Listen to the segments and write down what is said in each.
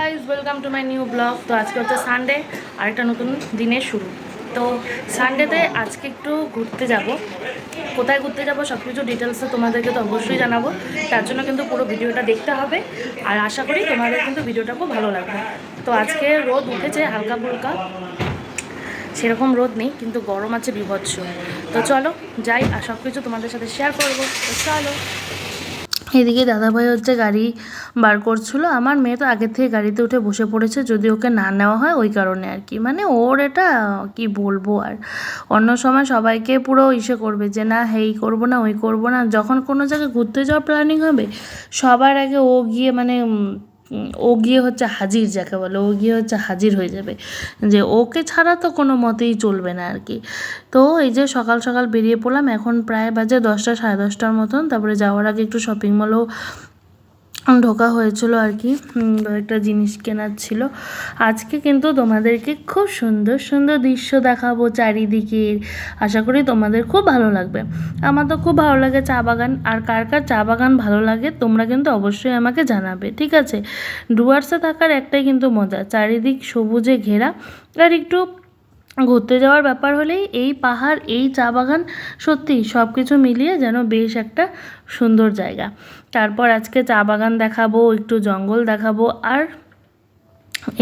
Guys, welcome to my new blog. তো আজকে হচ্ছে সানডে, আরেকটা নতুন দিনের শুরু। তো সানডেতে আজকে একটু ঘুরতে যাব। কোথায় ঘুরতে যাব সব কিছু ডিটেলসে তোমাদেরকে তো অবশ্যই জানাবো। তার জন্য কিন্তু পুরো ভিডিওটা দেখতে হবে, আর আশা করি তোমাদের কিন্তু ভিডিওটা খুব ভালো লাগবে। তো আজকে রোদ উঠেছে হালকা ফুলকা, সেরকম রোদ নেই কিন্তু গরম আছে বিভৎস। তো চলো যাই, আর সব কিছু তোমাদের সাথে শেয়ার করবো। তো চলো। এদিকে দাদাভাই হচ্ছে গাড়ি বার করছিল। আমার মেয়ে তো আগের থেকে গাড়িতে উঠে বসে পড়েছে, যদি ওকে না নেওয়া হয় ওই কারণে আর কি। মানে ওর এটা কি বলবো, আর অন্য সময় সবাইকে পুরো ইসে করবে যে না এই করবো না ওই করবো না। যখন কোনো জায়গায় ঘুরতে যাওয়ার প্ল্যানিং হবে সবার আগে ও গিয়ে মানে ও গিয়ে হচ্ছে হাজির, যাকে বলে ও গিয়ে হচ্ছে হাজির হয়ে যাবে, যে ওকে ছাড়া তো কোনো মতেই চলবে না আর কি। তো এই যে সকাল সকাল বেরিয়ে পড়লাম, এখন প্রায় বাজে 10টা সাড়ে 10টার মতন। তারপরে যাওয়ার আগে একটু শপিং মলেও ঢোকা হয়েছিল আর কি, একটা জিনিস কেনার ছিল। আজকে কিন্তু তোমাদেরকে খুব সুন্দর সুন্দর দৃশ্য দেখাবো চারিদিকের। আশা করি তোমাদের খুব ভালো লাগবে। আমার তো খুব ভালো লাগে চা বাগান, আর কার কার চা বাগান ভালো লাগে তোমরা কিন্তু অবশ্যই আমাকে জানাবে, ঠিক আছে? ডুয়ার্সে থাকার একটাই কিন্তু মজা, চারিদিক সবুজে ঘেরা, আর একটু ঘুরতে যাওয়ার ব্যাপার হলেই এই পাহাড় এই চা বাগান, সত্যি সব কিছু মিলিয়ে যেন বেশ একটা সুন্দর জায়গা। তারপর আজকে চা বাগান দেখাবো, একটু জঙ্গল দেখাবো, আর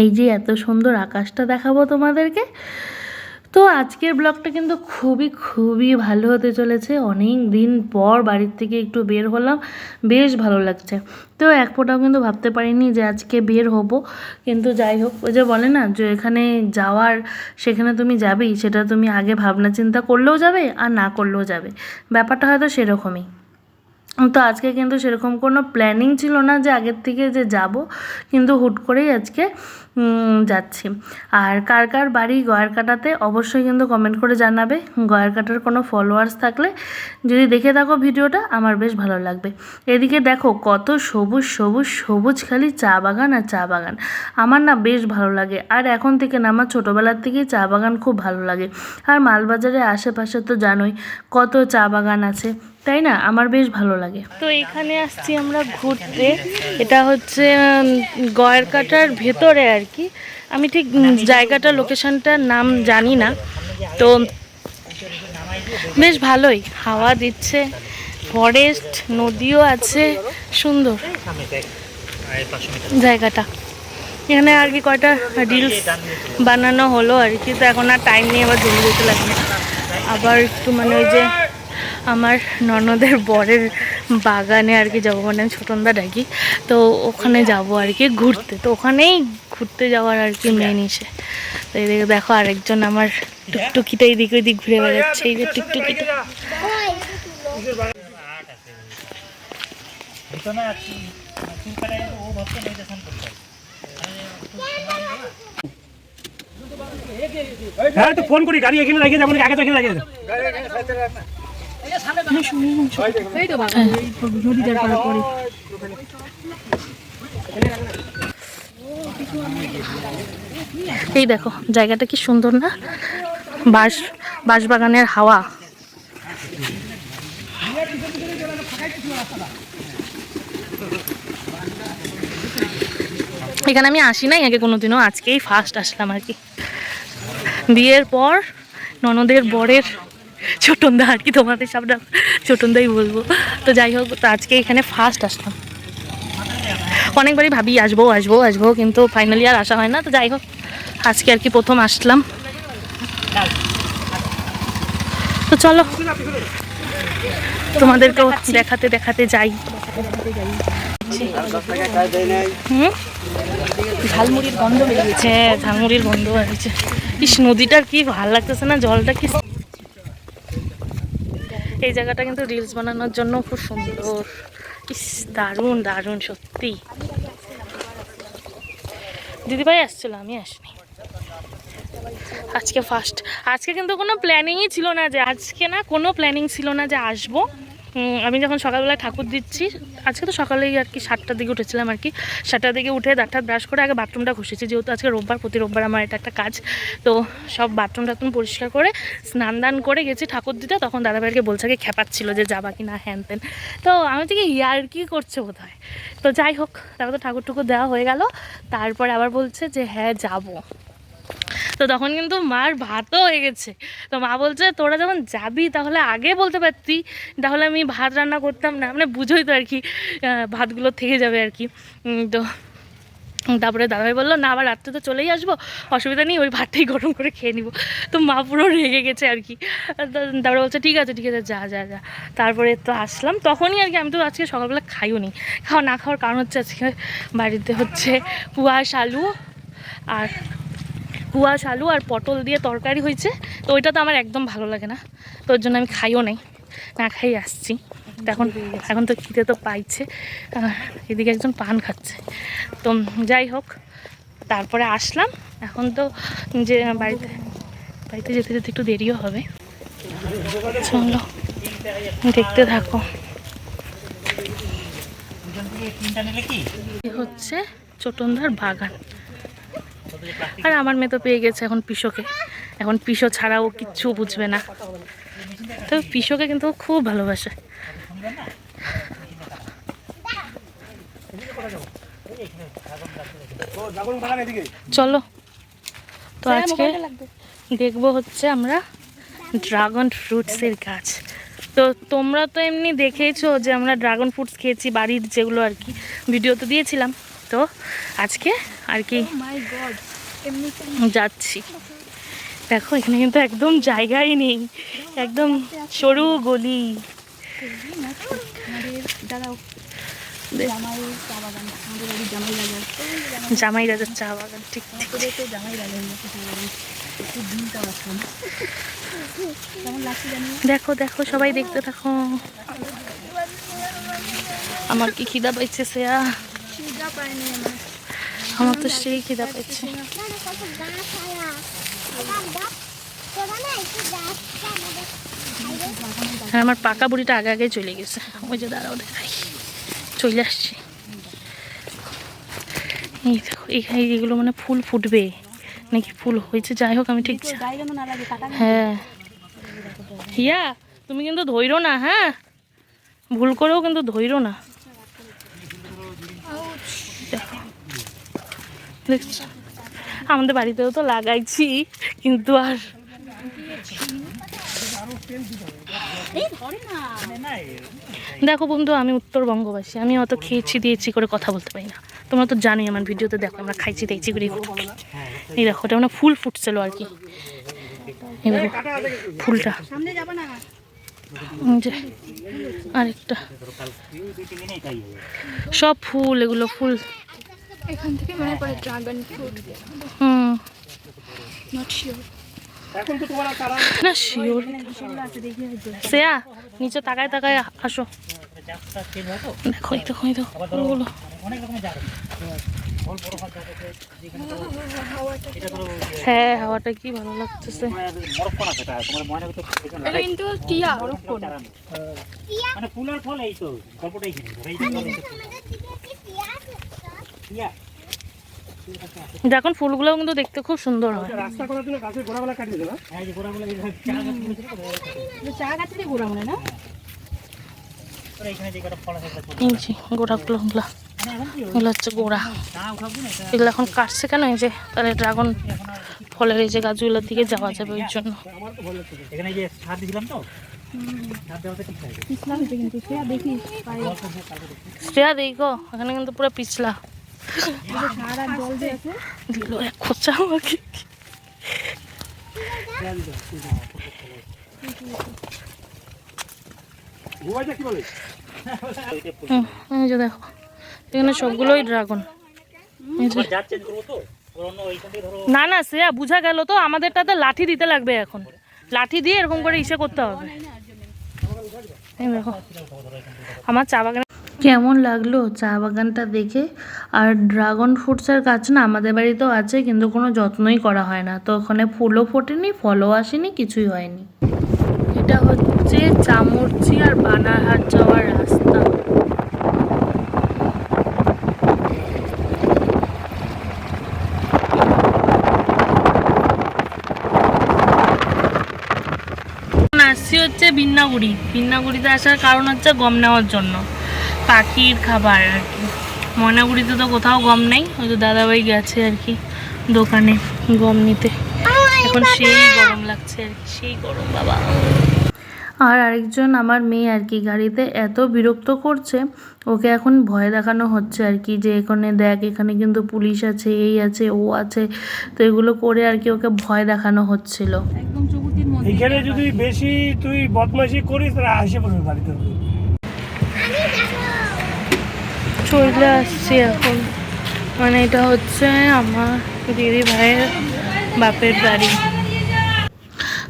এই যে এত সুন্দর আকাশটা দেখাবো তোমাদেরকে। তো আজকের ব্লগটা কিন্তু খুবই খুবই ভালো হতে চলেছে। অনেক দিন পর বাড়ির থেকে একটু বের হলাম, বেশ ভালো লাগছে। তো এক ফোঁটাও কিন্তু ভাবতে পারিনি যে আজকে বের হব, কিন্তু যাই হোক, ওই যে বলে না যে এখানে যাওয়ার সেখানে তুমি যাবেই, সেটা তুমি আগে ভাবনা চিন্তা করলেও যাবে আর না করলেও যাবে, ব্যাপারটা হয়তো সেরকমই। তো আজকে কিন্তু সেরকম কোনো প্ল্যানিং ছিল না যে আগের থেকে যে যাব, কিন্তু হুট করেই আজকে যাচ্ছি। আর কার কার বাড়ি গয়ারকাটাতে অবশ্যই কিন্তু কমেন্ট করে জানাবে। গয়ারকাটার কোনো ফলোয়ার্স থাকলে যদি দেখে থাকো ভিডিওটা, আমার বেশ ভালো লাগবে। এদিকে দেখো কত সবুজ সবুজ সবুজ, খালি চা বাগান আর চা বাগান। আমার না বেশ ভালো লাগে, আর এখন থেকে না, আমার ছোটোবেলার থেকেই চা বাগান খুব ভালো লাগে। আর মালবাজারের আশেপাশে তো জানোই কত চা বাগান আছে, তাই না? আমার বেশ ভালো লাগে। তো এখানে আসছি আমরা ঘুরতে, এটা হচ্ছে গয়ারকাটার ভেতরে আর কি। আমি ঠিক জায়গাটা লোকেশনটার নাম জানি না। তো বেশ ভালোই হাওয়া দিচ্ছে, ফরেস্ট, নদীও আছে, সুন্দর জায়গাটা। এখানে আর কি কয়টা রিলস বানানো হলো আর কি। তো এখন আর টাইম নেই, আবার জমি যেতে লাগবে। আবার একটু মানে ওই যে আমার ননদের বরের বাগানে আর কি যাবো, মানে ছোটনদা ডাকি, তো ওখানে যাব আর কি ঘুরতে। তো ওখানেই ঘুরতে যাওয়ার আর কি মেন ইসে। তো এদিকে দেখো আরেকজন আমার টুকটুকিটা এদিক ওইদিক ঘুরে বেড়াচ্ছে, এই যে টুকটুকিটা। হ্যাঁ তো ফোন করি, গাড়ি এখানে লাগিয়ে যাবো, আগে তো এখানে লাগিয়ে যাবো। এই দেখো জায়গাটা কি সুন্দর না, বাঁশবাগানের হাওয়া। এখানে আমি আসি নাই আগে কোনোদিনও, আজকেই ফার্স্ট আসলাম আর কি। বিয়ের পর ননদের বরের ছোটনদা আর কি, তোমাদের সামনে ছোটনদাই বলবো। তো যাই হোক, তো আজকে এখানে ফার্স্ট আসলাম। অনেকবারই ভাবি আসবো আসবো আসবো, কিন্তু ফাইনালি আর আসা হয় না। তো যাই হোক, আজকে আর কি প্রথম আসলাম। তো চলো তোমাদেরকেও দেখাতে দেখাতে যাই। ঝালমুড়ির গন্ধ বেরিয়েছে, ঝালমুড়ির গন্ধ বেরিয়েছে। ইস, নদীটার কি ভালো লাগতেছে না, জলটা কি। এই জায়গাটা কিন্তু রিলস বানানোর জন্য খুব সুন্দর। ইস, দারুণ দারুণ সত্যি। দিদিভাই আসছিল, আমি আসিনি। আজকে ফার্স্ট। আজকে কিন্তু কোনো প্ল্যানিংই ছিল না যে আজকে, না কোনো প্ল্যানিং ছিল না যে আসবো, আমি যখন সকালবেলায় ঠাকুর দিচ্ছি, আজকে তো সকালেই আর কি 7টার দিকে উঠেছিলাম আর কি, 7টার দিকে উঠে দাঁতটা ব্রাশ করে আগে বাথরুমটা ঘষেছি, যেহেতু আজকে রোববার, প্রতি রোববার আমার এটা একটা কাজ। তো সব বাথরুম টাথরুম পরিষ্কার করে স্নান দান করে গেছি ঠাকুর দিতে। তখন দাদাভাইকে বলছে কি খেপাচ্ছিল যে যাবা কি না হ্যান তেন। তো আমি থেকে ইয়ার কি করছে বোধ হয়। তো যাই হোক, তারপর তো ঠাকুর টুকুর দেওয়া হয়ে গেল। তারপরে আবার বলছে যে হ্যাঁ যাবো। তো তখন কিন্তু মার ভাতও হয়ে গেছে। তো মা বলছে তোরা যখন যাবি তাহলে আগে বলতে পারতি, তাহলে আমি ভাত রান্না করতাম না, মানে বুঝোই তো আর কি, ভাতগুলো থেকে যাবে আর কি। তো তারপরে দাদাভাই বললো না আবার রাত্রে তো চলেই আসবো, অসুবিধা নেই, ওই ভাতটাই গরম করে খেয়ে নিব। তো মা পুরো রেগে গেছে আর কি। তারপরে বলছে ঠিক আছে যা যা যা। তারপরে তো আসলাম তখনই আর কি। আমি তো আজকে সকালবেলা খাইও নি, খাওয়া না খাওয়ার কারণ হচ্ছে আজকে বাড়িতে হচ্ছে কুয়াশ আলু আর পটল দিয়ে তরকারি হয়েছে। তো ওইটা তো আমার একদম ভালো লাগে না, তো ওর জন্য আমি খাইও নাই, না খাই আসছি। তো এখন তো খিদে তো পাইছে, এদিকে একজন পান খাচ্ছে। তো যাই হোক, তারপরে আসলাম। এখন তো যে বাড়িতে যেতে যেতে একটু দেরিও হবে। চলো দেখতে থাকো। হচ্ছে ছোটনদার বাগান, আর আমার মেয়ে তো পেয়ে গেছে এখন পিসোকে। এখন পিসো ছাড়াও কিচ্ছু বুঝবে না, তো পিসোকে কিন্তু খুব ভালোবাসে। চলো, তো আজকে দেখবো হচ্ছে আমরা ড্রাগন ফ্রুটসের গাছ। তো তোমরা তো এমনি দেখেইছো যে আমরা ড্রাগন ফ্রুটস খেয়েছি বাড়ির, যেগুলো আর কি ভিডিও তো দিয়েছিলাম। তো আজকে আর কি যাচ্ছি। দেখো এখানে কিন্তু একদম জায়গাই নেই, একদম সরু গলি। জামাই রাজার চা বাগান, ঠিক ঠিক। দেখো দেখো সবাই দেখতে থাকো। আমার কি খিদা পাইছে শ্রেয়া, আমার তো সেই খিদা পাইছে। হ্যাঁ, আমার পাকা বুড়িটা আগে আগে চলে গেছে, ওই যে দাঁড়াও দেখাই, চলে আসছে। এই দেখো এখানে এগুলো মানে ফুল ফুটবে নাকি ফুল হয়েছে, যাই হোক আমি ঠিক। হ্যাঁ হিয়া, তুমি কিন্তু ধৈরো না, হ্যাঁ ভুল করেও কিন্তু ধৈরো না। দেখো দেখছো, আমাদের বাড়িতেও তো লাগাইছি, কিন্তু আর দেখো বন্ধু, আমি উত্তরবঙ্গবাসী, আমি অত খেয়েছি দিয়েছি করে কথা বলতে পারি না। তোমরা তো জানোই আমার ভিডিওতে দেখো আমরা খাইছি দিয়েছি করে। এই দেখো ওটা মানে ফুল ফুটছিল আর কি। এই দেখো ফুলটা, আরেকটা সব ফুল, এগুলো ফুল এখান থেকে মনে পড়ে ড্রাগন ফ্রুট। নট শিওর, না শিওর। শ্রেয়া নিচে তাকায় তাকায় আসো, দেখো এই দেখো এই দেখো ফুলগুলো। হ্যাঁ হাওয়াটা কি ভালো লাগতেছে। এটা কিন্তু টিয়া। মানে ফুলের ফল এই তো গল্পটাই দেখুন ফুলগুলো কিন্তু দেখতে খুব সুন্দর হয়। রাস্তা করার জন্য গাছের গোড়াগুলো কাটিয়ে দেবে, এই যে গোড়াগুলো এই চা গাছেরই গোড়া মনে না, এইখানে যে কটা ফল আছে এই যে গোড়াগুলো এগুলো হচ্ছে গোড়া। এগুলো এখন কাটছে কেন, এই যে তাহলে ড্রাগন ফলের এই যে গাছগুলোর দিকে যাওয়া যাবে ওই জন্য। এখানে যে সার দিছিলাম তো, শ্রেয়া দেখো এখানে কিন্তু পুরো পিছলা দিল এক খোঁচা আমাকে। এই যে দেখো এখানে সবগুলোই ড্রাগন। না না শ্রেয়া বুঝা গেল তো, আমাদেরটাতে লাঠি দিতে লাগবে, এখন লাঠি দিয়ে এরকম করে ইসে করতে হবে। এই দেখো আমার চা বাগান কেমন লাগলো চা বাগানটা দেখে। আর ড্রাগন ফ্রুটসের গাছ না আমাদের বাড়িতেও আছে, কিন্তু কোনো যত্নই করা হয় না। তো ওখানে ফুলও ফোটেনি, ফলও আসেনি, কিছুই হয়নি। এটা হচ্ছে হচ্ছে চামুরচি আর বানারহাট যাওয়ার রাস্তা। আসছি হচ্ছে বিন্নাগুড়িতে আসার কারণ হচ্ছে গম নেওয়ার জন্য, পাখির খাবার আর কি। ময়নাগুড়িতে তো কোথাও গম নেই, ওই তো দাদাভাই গেছে আর কি দোকানে গম নিতে। এখন সেই গরম লাগছে আর কি, সেই গরম বাবা। আর আরেকজন আমার মেয়ে আর কি গাড়িতে এত বিরক্ত করছে, ওকে এখন ভয় দেখানো হচ্ছে আর কি, যে এখানে দেখ এখানে কিন্তু পুলিশ আছে, এই আছে ও আছে, তো এগুলো করে আর কি ওকে ভয় দেখানো হচ্ছিল। এখানে যদি বেশি তুই বদমাইশি করিস তাহলে আসে পড়বে বাড়িতে। চলে আসছি এখন, মানে এটা হচ্ছে আমার দিদি ভাইয়ের বাপের বাড়ি।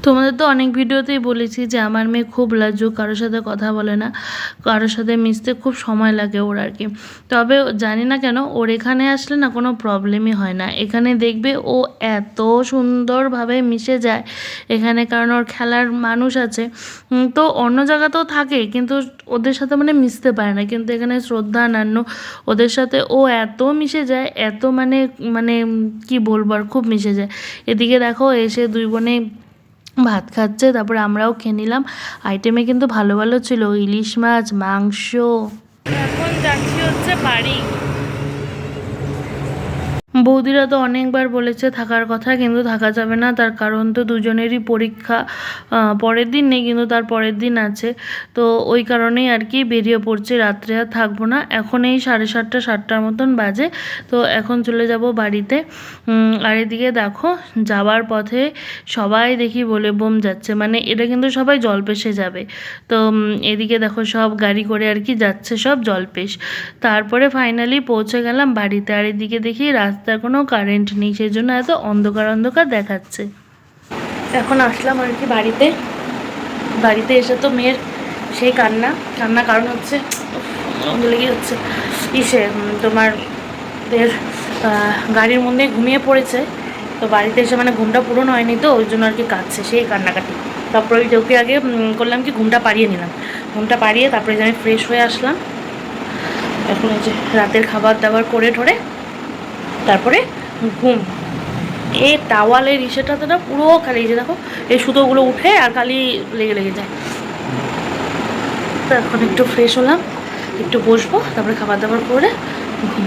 তোমাদের তো অনেক ভিডিওতেই বলেছি যে আমার মেয়ে খুব লাজুক, কারোর সাথে কথা বলে না, কারোর সাথে মিশতে খুব সময় লাগে ওর আর কি। তবে জানি না কেন ওর এখানে আসলে না কোনো প্রবলেমই হয় না। এখানে দেখবে ও এত সুন্দরভাবে মিশে যায় এখানে, কারণ ওর খেলার মানুষ আছে। তো অন্য জায়গাতেও থাকে কিন্তু ওদের সাথে মানে মিশতে পারে না, কিন্তু এখানে শ্রদ্ধা নান্নু ওদের সাথে ও এত মিশে যায়, এত মানে মানে কি বলবো আর, খুব মিশে যায়। এদিকে দেখো এসে দুই বোনে ভাত খাচ্ছে, তারপরে আমরাও খেয়ে নিলাম। আইটেমে কিন্তু ভালো ভালো ছিল, ইলিশ মাছ, মাংস। এখন যাচ্ছি হচ্ছে বাড়ি। বৌদিরা তো অনেকবার বলেছে থাকার কথা, কিন্তু থাকা যাবে না, তার কারণ তো দুজনেরই পরীক্ষা পরের দিন নেই কিন্তু তার পরের দিন আছে। তো ওই কারণেই আর কি বেরিয়ে পড়ছে, রাত্রে আর থাকবো না। এখন এই 7:30 7টার মতন বাজে, তো এখন চলে যাব বাড়িতে। আর এদিকে দেখো যাওয়ার পথে সবাই দেখি বলে বোম যাচ্ছে, মানে এটা কিন্তু সবাই জলপেশে যাবে। তো এদিকে দেখো সব গাড়ি করে আর কি যাচ্ছে সব জলপেশ। তারপরে ফাইনালি পৌঁছে গেলাম বাড়িতে, আর এদিকে দেখি রাস্তায় কোনো কারেন্ট নেই, সেই জন্য এত অন্ধকার অন্ধকার দেখাচ্ছে। এখন আসলাম আর কি বাড়িতে। বাড়িতে এসে তো মেয়ের সেই কান্না কারণ হচ্ছে লেগে হচ্ছে তোমার গাড়ির মধ্যে ঘুমিয়ে পড়েছে। তো বাড়িতে এসে মানে ঘুমটা পূরণ হয়নি, তো ওই জন্য আর কি কাঁদছে, সেই কান্নাকাটি। তারপরে ওকে আগে করলাম কি ঘুমটা পাড়িয়ে নিলাম, ঘুমটা পাড়িয়ে তারপরে আমি ফ্রেশ হয়ে আসলাম। এখন এই যে রাতের খাবার দাবার করে ঠোরে তারপরে ঘুম। এই টাওয়ালের ইসেটাতে না পুরো খালি, এই যে দেখো এই সুতোগুলো উঠে আর খালি লেগে যায়। তো এখন একটু ফ্রেশ হলাম, একটু বসবো, তারপরে খাবার দাবার করে ঘুম।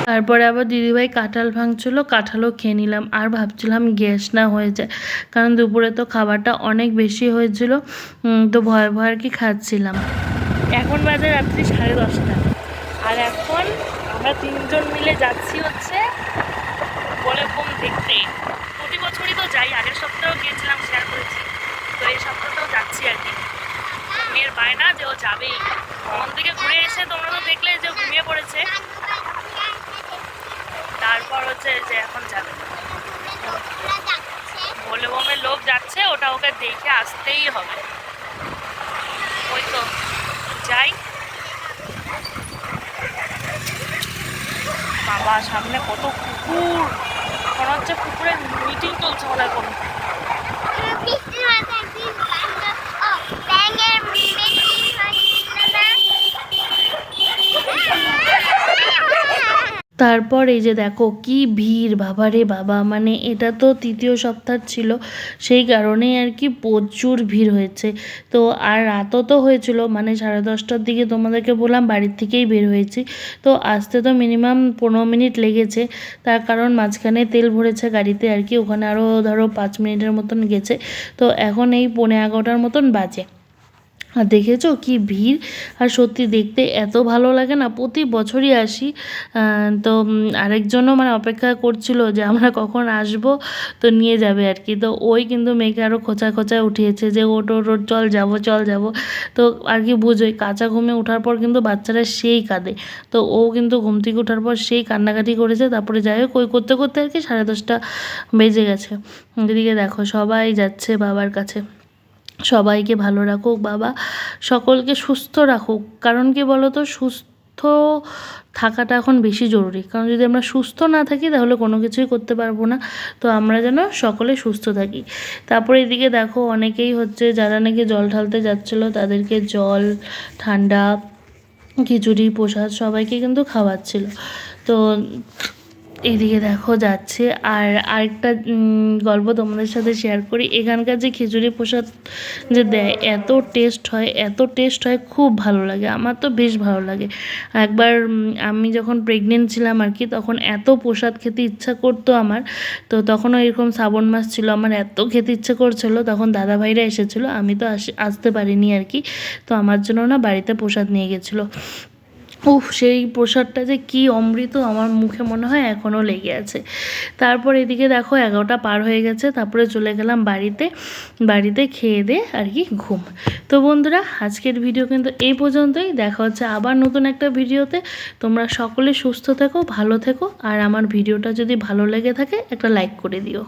তারপরে আবার দিদিভাই কাঁঠাল ভাঙছিল, কাঁঠালও খেয়ে নিলাম। আর ভাবছিলাম গ্যাস না হয়ে যায়, কারণ দুপুরে তো খাবারটা অনেক বেশি হয়েছিল, তো ভয়ে ভয়ে আর কি খাচ্ছিলাম। এখন বাজে রাত্রি 10:30, আর এখন আমরা 3জন মিলে যাচ্ছি হচ্ছে বলে বোম দেখতে। প্রতি বছরই তো যাই, আগের সপ্তাহেও গিয়েছিলাম, শেয়ার করেছি। তো এই সপ্তাহতেও যাচ্ছি আর কি। মেয়ের বায়না যে ও যাবেই। মন থেকে ঘুরে এসে তোমরা তো দেখলে যে ঘুমিয়ে পড়েছে, তারপর হচ্ছে যে এখন যাবে বলে বোমের লোক যাচ্ছে, ওটা ওকে দেখে আসতেই হবে। ওই তো যাই। বাবা সামনে কত কুকুর, মনে হচ্ছে কুকুরের মিটিং চলছে মনে হয় কোনো। তারপর এই যে দেখো কি ভিড়, বাবা রে বাবা, মানে এটা তো 3য় সপ্তাহ ছিল, সেই কারণেই আর কি প্রচুর ভিড় হয়েছে। তো আর রাতও তো হয়েছিল, মানে 10:30টার দিকে তোমাদেরকে বললাম বাড়ির থেকেই বের হয়েছি। তো আসতে তো মিনিমাম 15 মিনিট লেগেছে, তার কারণ মাঝখানে তেল ভরেছে গাড়িতে আর কি, ওখানে আরও ধরো 5 মিনিটের মতন গেছে। তো এখন এই 11:15টার মতন বাজে। আর দেখেছো কি ভিড়, আর সত্যি দেখতে এত ভালো লাগে না, প্রতি বছরই আসি। তো আরেকজনও মানে অপেক্ষা করছিল যে আমরা কখন আসব, তো নিয়ে যাবে আর কি। তো ওই কিন্তু মেয়েকে আরও খোঁচায় উঠিয়েছে যে ওট চল যাব। তো আর কি বুঝোই, কাঁচা ঘুমে ওঠার পর কিন্তু বাচ্চারা সেই কাঁদে। তো ও কিন্তু ঘুম থেকে ওঠার পর সেই কান্নাকাটি করেছে। তারপরে যাই হোক ওই করতে করতে আর কি 10:30 বেজে গেছে। এদিকে দেখো সবাই যাচ্ছে বাবার কাছে। সবাইকে ভালো রাখুক বাবা, সকলকে সুস্থ রাখুক, কারণ কি বলো তো, সুস্থ থাকাটা এখন বেশি জরুরি, কারণ যদি আমরা সুস্থ না থাকি তাহলে কোনো কিছুই করতে পারবো না। তো আমরা যেন সকলে সুস্থ থাকি। তারপরে এদিকে দেখো অনেকেই হচ্ছে যারা নাকি জল ঢালতে যাচ্ছিলো তাদেরকে জল, ঠান্ডা, খিচুড়ি, প্রসাদ সবাইকে কিন্তু খাওয়াচ্ছিল। তো এদিকে দেখো যাচ্ছে। আর আরেকটা গল্প তোমাদের সাথে শেয়ার করি। এখানকার যে খিচুড়ি প্রসাদ যে দেয় এত টেস্ট হয়, খুব ভালো লাগে, আমার তো বেশ ভালো লাগে। একবার আমি যখন প্রেগনেন্ট ছিলাম আর কি, তখন এত প্রসাদ খেতে ইচ্ছা করতো আমার। তো তখনও এরকম শ্রাবণ মাস ছিল, আমার এত খেতে ইচ্ছা করছিলো, তখন দাদাভাইরা এসেছিলো, আমি তো আসতে পারিনি আর কি। তো আমার জন্য না বাড়িতে প্রসাদ নিয়ে গেছিলো। সেই প্রসাদটা যে কি অমৃত, আমার মুখে মনে হয় এখনও লেগে আছে। তারপর এদিকে দেখো 11টা পার হয়ে গেছে, তারপরে চলে গেলাম বাড়িতে খেয়ে দিয়ে আর কি ঘুম। তো বন্ধুরা, আজকের ভিডিও কিন্তু এই পর্যন্তই। দেখা হচ্ছে আবার নতুন একটা ভিডিওতে। তোমরা সকলে সুস্থ থেকো, ভালো থেকো, আর আমার ভিডিওটা যদি ভালো লেগে থাকে একটা লাইক করে দিও।